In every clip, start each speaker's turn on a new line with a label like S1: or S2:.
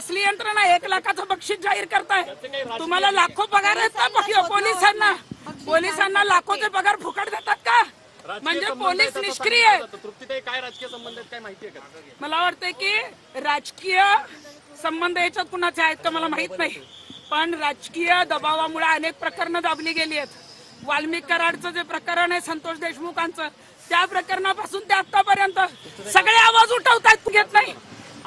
S1: कसली यंत्रणा 1 लाखाचं बक्षीस जाहीर करताय? तुम्हाला लाखो पगार आहेत पोलिसांना? पोलिसांना लाखोचे पगार फुकट देतात का? म्हणजे पोलीस निष्क्रिय आहे.
S2: तृप्तीताई काय राजकीय संबंध आहेत काय माहिती आहे का?
S1: मला वाटतंय की राजकीय संबंध याच्यात कुणाचे आहेत का मला माहित नाही, पण राजकीय दबावामुळे अनेक प्रकरणं दाबली गेली आहेत. वाल्मिक कराडचं जे प्रकरण आहे संतोष देशमुखांचं, त्या प्रकरणापासून ते आतापर्यंत सगळे आवाज उठवतात, घेत नाही.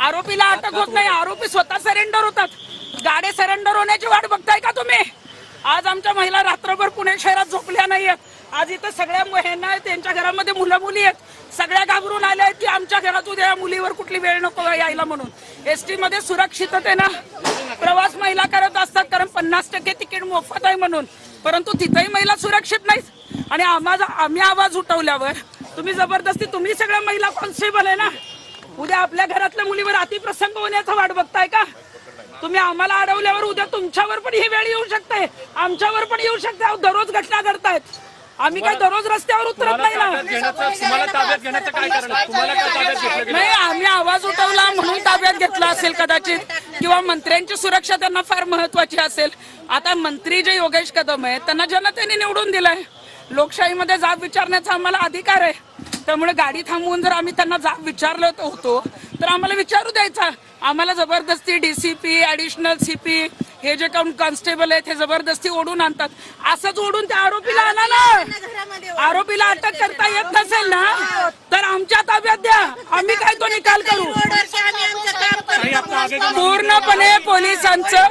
S1: आरोपीला अटक होत नाही, आरोपी स्वतः सरेंडर होतात. गाडे सरेंडर होण्याची वाट बघताय का तुम्ही? आज आमच्या महिला रात्रभर पुणे शहरात झोपल्या नाहीयेत. आज इथं सगळ्या महिला त्यांच्या घरामध्ये मुलं मुली आहेत, सगळ्या घाबरून आल्या आहेत की आमच्या घरात उद्या मुलीवर कुठली वेळ नको यायला म्हणून. एसटी मध्ये सुरक्षिततेनं प्रवास महिला करत असतात, कारण 50% तिकीट मोफत आहे म्हणून. परंतु तिथेही महिला सुरक्षित नाहीत. आणि आम्ही आवाज उठवल्यावर तुम्ही जबरदस्ती, तुम्ही सगळ्या महिला कॉन्स्टेबल आहे ना, उद्या आपल्या घरातल्या मुलीवर अतिप्रसंग होण्याचा वाट बघताय का? तुम्ही आम्हाला अडवल्यावर उद्या तुमच्यावर पण ही वेळ येऊ शकते, आमच्यावर पण येऊ शकते. दररोज घटना घडतायत, आम्ही काय दररोज रस्त्यावर उतरत नाही ना. नाही, आम्ही आवाज उठवला म्हणून ताब्यात घेतला असेल कदाचित, किंवा मंत्र्यांची सुरक्षा त्यांना फार महत्वाची असेल. आता मंत्री जे योगेश कदम आहेत त्यांना जनतेने निवडून दिलंय. लोकशाहीमध्ये जाब विचारण्याचा आम्हाला अधिकार आहे. त्यामुळे गाडी थांबवून जर आम्ही त्यांना जाब विचारलं होतो तर आम्हाला विचारू द्यायचा. आम्हाला जबरदस्ती डीसीपी, ऍडिशनल सीपी, हे जे काही कॉन्स्टेबल आहेत हे जबरदस्ती ओढून आणतात. असंच ओढून त्या आरोपीला आणा ना. आरोपीला अटक करता येत नसेल ना तर आमच्या ताब्यात द्या, आम्ही काय तो निकाल करू. पूर्णपणे पोलिसांचं